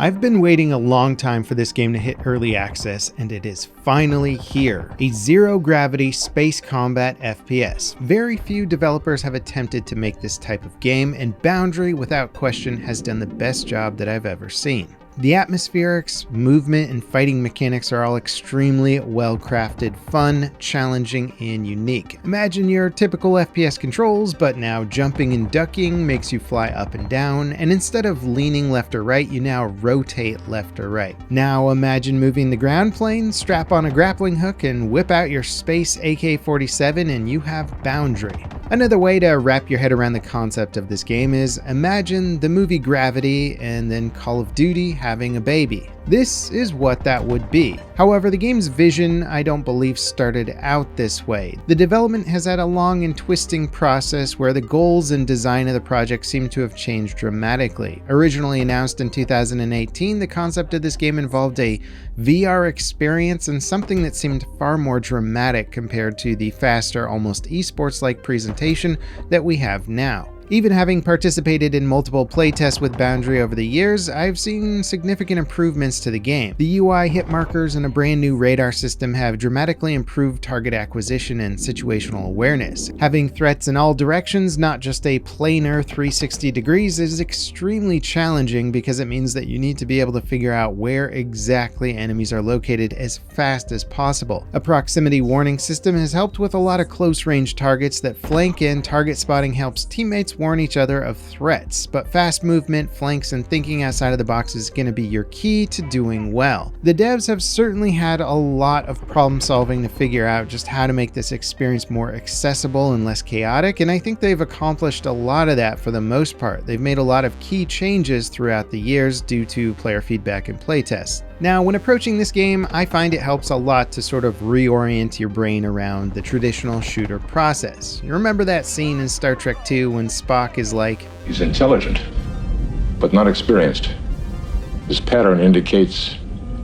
I've been waiting a long time for this game to hit early access, and it is finally here. A zero-gravity space combat FPS. Very few developers have attempted to make this type of game, and Boundary, without question, has done the best job that I've ever seen. The atmospherics, movement, and fighting mechanics are all extremely well-crafted, fun, challenging, and unique. Imagine your typical FPS controls, but now jumping and ducking makes you fly up and down, and instead of leaning left or right, you now rotate left or right. Now imagine moving the ground plane, strap on a grappling hook, and whip out your space AK-47, and you have Boundary. Another way to wrap your head around the concept of this game is imagine the movie Gravity and then Call of Duty having a baby. This is what that would be. However, the game's vision, I don't believe, started out this way. The development has had a long and twisting process where the goals and design of the project seem to have changed dramatically. Originally announced in 2018, the concept of this game involved a VR experience and something that seemed far more dramatic compared to the faster, almost esports-like presentation that we have now. Even having participated in multiple playtests with Boundary over the years, I've seen significant improvements to the game. The UI hit markers and a brand new radar system have dramatically improved target acquisition and situational awareness. Having threats in all directions, not just a planar 360 degrees, is extremely challenging because it means that you need to be able to figure out where exactly enemies are located as fast as possible. A proximity warning system has helped with a lot of close-range targets that flank, and target spotting helps teammates warn each other of threats, but fast movement, flanks, and thinking outside of the box is going to be your key to doing well. The devs have certainly had a lot of problem solving to figure out just how to make this experience more accessible and less chaotic, and I think they've accomplished a lot of that for the most part. They've made a lot of key changes throughout the years due to player feedback and playtests. Now, when approaching this game, I find it helps a lot to sort of reorient your brain around the traditional shooter process. You remember that scene in Star Trek II when Spock is like, "He's intelligent, but not experienced. This pattern indicates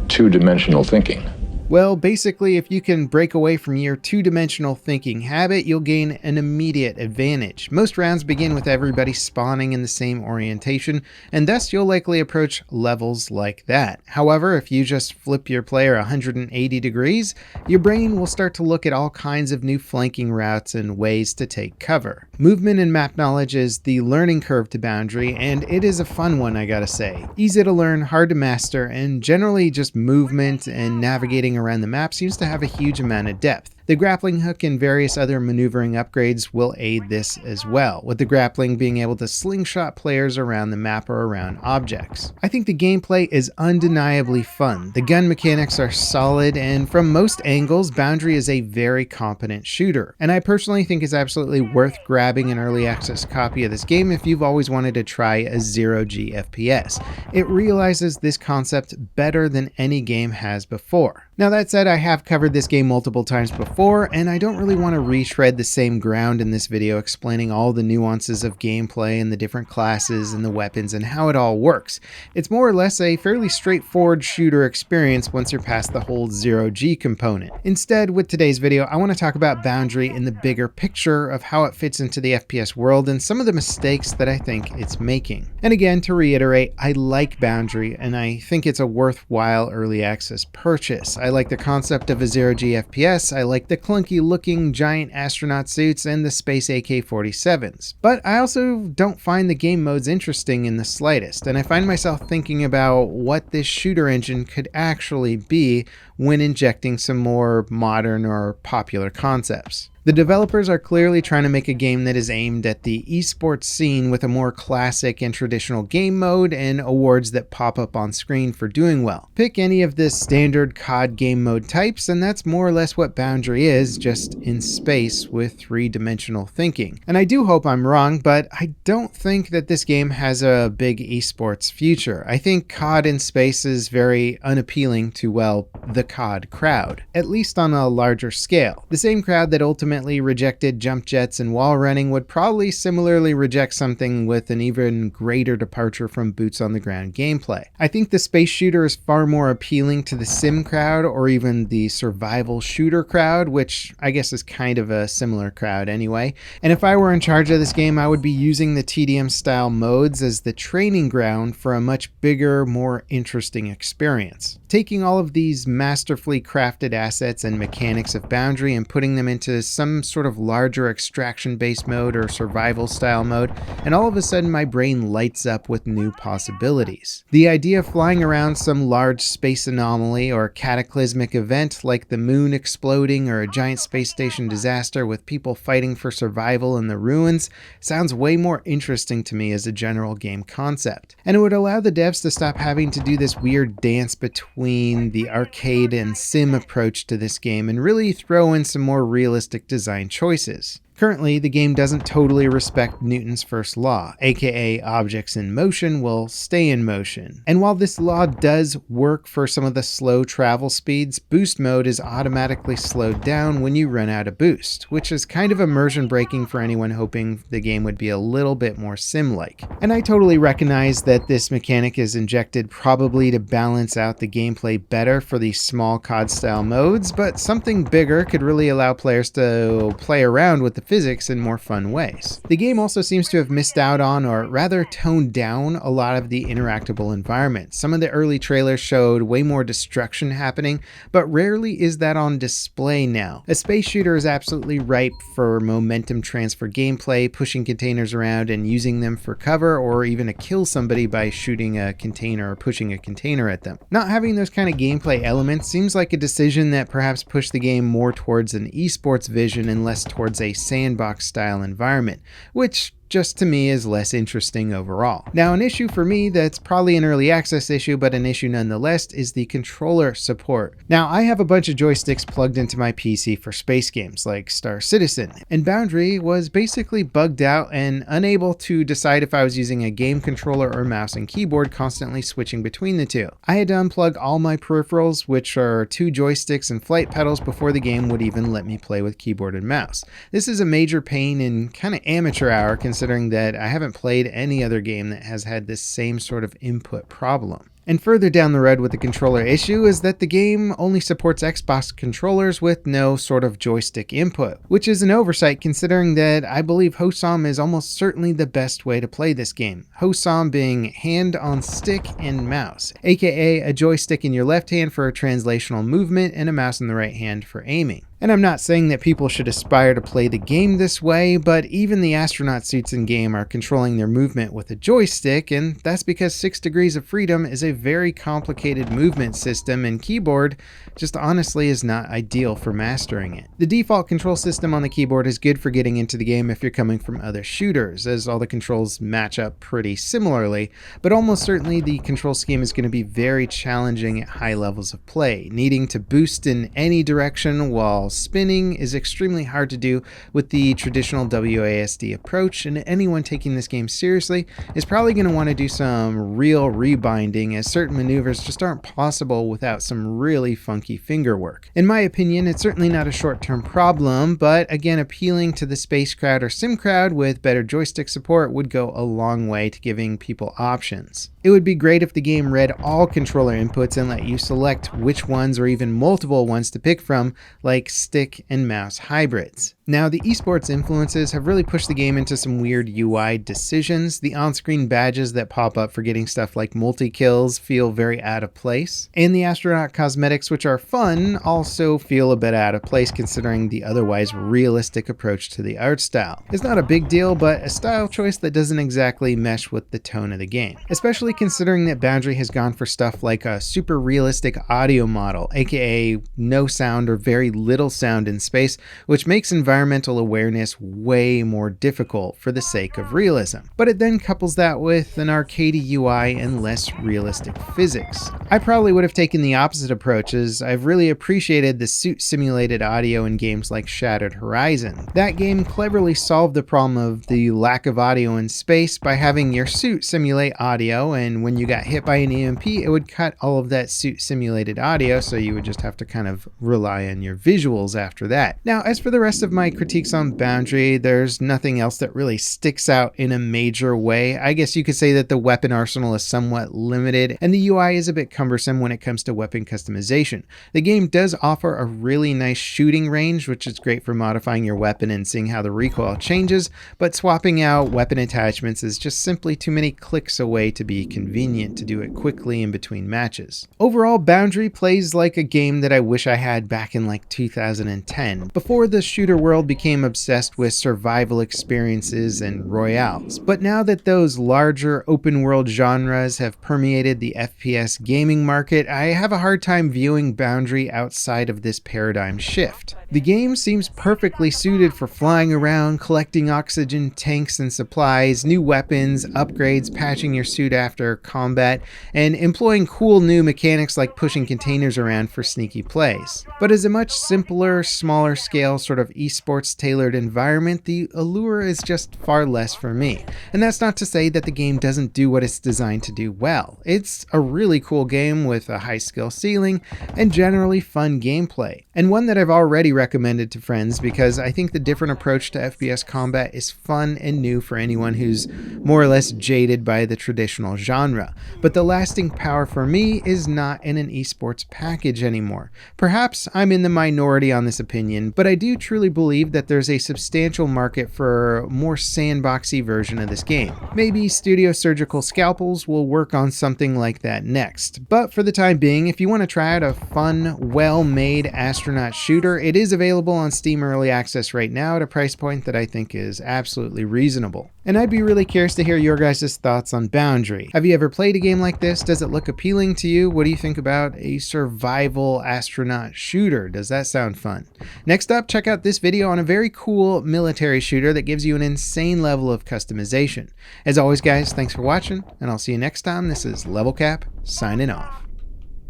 two-dimensional thinking." Well, basically, if you can break away from your two-dimensional thinking habit, you'll gain an immediate advantage. Most rounds begin with everybody spawning in the same orientation, and thus you'll likely approach levels like that. However, if you just flip your player 180 degrees, your brain will start to look at all kinds of new flanking routes and ways to take cover. Movement and map knowledge is the learning curve to Boundary, and it is a fun one, I gotta say. Easy to learn, hard to master, and generally just movement and navigating around the map seems to have a huge amount of depth. The grappling hook and various other maneuvering upgrades will aid this as well, with the grappling being able to slingshot players around the map or around objects. I think the gameplay is undeniably fun. The gun mechanics are solid, and from most angles, Boundary is a very competent shooter. And I personally think it's absolutely worth grabbing an early access copy of this game if you've always wanted to try a zero-G FPS. It realizes this concept better than any game has before. Now that said, I have covered this game multiple times before, and I don't really want to retread the same ground in this video explaining all the nuances of gameplay and the different classes and the weapons and how it all works. It's more or less a fairly straightforward shooter experience once you're past the whole zero-G component. Instead, with today's video, I want to talk about Boundary in the bigger picture of how it fits into the FPS world and some of the mistakes that I think it's making. And again, to reiterate, I like Boundary, and I think it's a worthwhile early access purchase. I like the concept of a zero-G FPS, I like the clunky looking giant astronaut suits and the space AK-47s. But I also don't find the game modes interesting in the slightest, and I find myself thinking about what this shooter engine could actually be when injecting some more modern or popular concepts. The developers are clearly trying to make a game that is aimed at the esports scene with a more classic and traditional game mode and awards that pop up on screen for doing well. Pick any of the standard COD game mode types, and that's more or less what Boundary is, just in space with three-dimensional thinking. And I do hope I'm wrong, but I don't think that this game has a big esports future. I think COD in space is very unappealing to, well, the COD crowd, at least on a larger scale. The same crowd that ultimately ultimately rejected jump jets and wall running would probably similarly reject something with an even greater departure from boots on the ground gameplay. I think the space shooter is far more appealing to the sim crowd or even the survival shooter crowd, which I guess is kind of a similar crowd anyway. And if I were in charge of this game, I would be using the TDM style modes as the training ground for a much bigger, more interesting experience. Taking all of these masterfully crafted assets and mechanics of Boundary and putting them into some sort of larger extraction-based mode or survival-style mode, and all of a sudden my brain lights up with new possibilities. The idea of flying around some large space anomaly or cataclysmic event like the moon exploding or a giant space station disaster with people fighting for survival in the ruins sounds way more interesting to me as a general game concept. And it would allow the devs to stop having to do this weird dance between the arcade and sim approach to this game and really throw in some more realistic design choices. Currently, the game doesn't totally respect Newton's first law, aka objects in motion will stay in motion. And while this law does work for some of the slow travel speeds, boost mode is automatically slowed down when you run out of boost, which is kind of immersion breaking for anyone hoping the game would be a little bit more sim-like. And I totally recognize that this mechanic is injected probably to balance out the gameplay better for these small COD style modes, but something bigger could really allow players to play around with the physics in more fun ways. The game also seems to have missed out on, or rather toned down, a lot of the interactable environments. Some of the early trailers showed way more destruction happening, but rarely is that on display now. A space shooter is absolutely ripe for momentum transfer gameplay, pushing containers around and using them for cover, or even to kill somebody by shooting a container or pushing a container at them. Not having those kind of gameplay elements seems like a decision that perhaps pushed the game more towards an esports vision and less towards a sandbox style environment, which just to me is less interesting overall. Now, an issue for me that's probably an early access issue, but an issue nonetheless, is the controller support. Now, I have a bunch of joysticks plugged into my PC for space games like Star Citizen, and Boundary was basically bugged out and unable to decide if I was using a game controller or mouse and keyboard, constantly switching between the two. I had to unplug all my peripherals, which are 2 joysticks and flight pedals, before the game would even let me play with keyboard and mouse. This is a major pain and kind of amateur hour, considering that I haven't played any other game that has had this same sort of input problem. And further down the road with the controller issue is that the game only supports Xbox controllers with no sort of joystick input, which is an oversight considering that I believe HOSOM is almost certainly the best way to play this game. HOSOM being hand on stick and mouse, aka a joystick in your left hand for a translational movement and a mouse in the right hand for aiming. And I'm not saying that people should aspire to play the game this way, but even the astronaut suits in game are controlling their movement with a joystick, and that's because 6 Degrees of Freedom is a very complicated movement system, and keyboard just honestly is not ideal for mastering it. The default control system on the keyboard is good for getting into the game if you're coming from other shooters, as all the controls match up pretty similarly, but almost certainly the control scheme is going to be very challenging at high levels of play. Needing to boost in any direction while spinning is extremely hard to do with the traditional WASD approach, and anyone taking this game seriously is probably going to want to do some real rebinding, as certain maneuvers just aren't possible without some really funky finger work. In my opinion, it's certainly not a short-term problem, but again, appealing to the space crowd or sim crowd with better joystick support would go a long way to giving people options. It would be great if the game read all controller inputs and let you select which ones or even multiple ones to pick from, like stick and mouse hybrids. Now, the esports influences have really pushed the game into some weird UI decisions. The on-screen badges that pop up for getting stuff like multi-kills feel very out of place, and the astronaut cosmetics, which are fun, also feel a bit out of place considering the otherwise realistic approach to the art style. It's not a big deal, but a style choice that doesn't exactly mesh with the tone of the game, especially considering that Boundary has gone for stuff like a super realistic audio model, aka no sound or very little sound in space, which makes environmental awareness way more difficult for the sake of realism. But it then couples that with an arcadey UI and less realistic physics. I probably would have taken the opposite approach, as I've really appreciated the suit simulated audio in games like Shattered Horizon. That game cleverly solved the problem of the lack of audio in space by having your suit simulate audio, when you got hit by an EMP, it would cut all of that suit simulated audio, so you would just have to kind of rely on your visuals after that. Now, as for the rest of my critiques on Boundary, there's nothing else that really sticks out in a major way. I guess you could say that the weapon arsenal is somewhat limited, and the UI is a bit cumbersome when it comes to weapon customization. The game does offer a really nice shooting range, which is great for modifying your weapon and seeing how the recoil changes, but swapping out weapon attachments is just simply too many clicks away to be convenient to do it quickly in between matches. Overall, Boundary plays like a game that I wish I had back in like 2010, before the shooter world became obsessed with survival experiences and royales. But now that those larger open world genres have permeated the FPS gaming market, I have a hard time viewing Boundary outside of this paradigm shift. The game seems perfectly suited for flying around, collecting oxygen tanks and supplies, new weapons, upgrades, patching your suit after combat, and employing cool new mechanics like pushing containers around for sneaky plays. But as a much simpler, smaller scale sort of esports tailored environment, the allure is just far less for me. And that's not to say that the game doesn't do what it's designed to do well. It's a really cool game with a high skill ceiling and generally fun gameplay, and one that I've already recommended to friends because I think the different approach to FPS combat is fun and new for anyone who's more or less jaded by the traditional genre. But the lasting power for me is not in an esports package anymore. Perhaps I'm in the minority on this opinion, but I do truly believe that there's a substantial market for a more sandboxy version of this game. Maybe Studio Surgical Scalpels will work on something like that next. But for the time being, if you want to try out a fun, well-made astronaut shooter, it is available on Steam Early Access right now at a price point that I think is absolutely reasonable. And I'd be really curious to hear your guys' thoughts on Boundary. Have you ever played a game like this? Does it look appealing to you? What do you think about a survival astronaut shooter? Does that sound fun? Next up, check out this video on a very cool military shooter that gives you an insane level of customization. As always, guys, thanks for watching, and I'll see you next time. This is Level Cap, signing off.